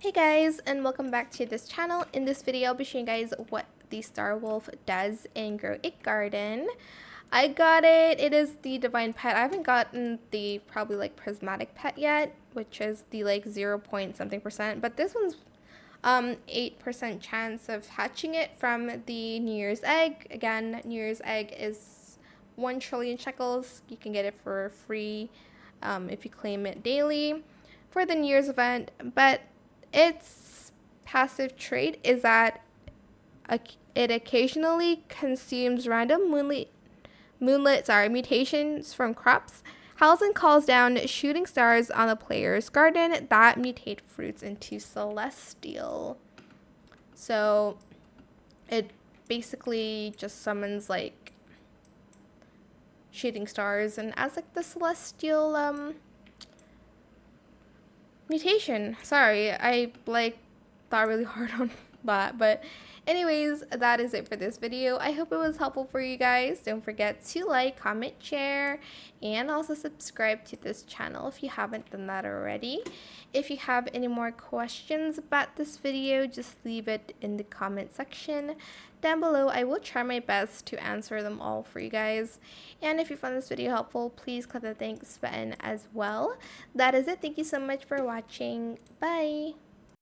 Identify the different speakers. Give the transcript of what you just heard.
Speaker 1: Hey guys, and welcome back to this channel. In this video, I'll be showing you guys what the Star Wolf does in Grow a Garden. I got it. It is the Divine Pet. I haven't gotten the probably like Prismatic Pet yet, which is the like 0 point something percent. But this one's 8% chance of hatching it from the New Year's egg. Again, New Year's egg is 1 trillion shekels. You can get it for free if you claim it daily for the New Year's event. But its passive trait is that it occasionally consumes random mutations from crops, howls and calls down shooting stars on the player's garden that mutate fruits into celestial. So it basically just summons like shooting stars and as like the celestial mutation. Sorry, I like thought really hard on that, but anyways, that is it for this video. I hope it was helpful for you guys. Don't forget to like, comment, share, and also subscribe to this channel if you haven't done that already. If you have any more questions about this video, just leave it in the comment section down below. I will try my best to answer them all for you guys. And if you found this video helpful, please click the thanks button as well. That is it. Thank you so much for watching. Bye.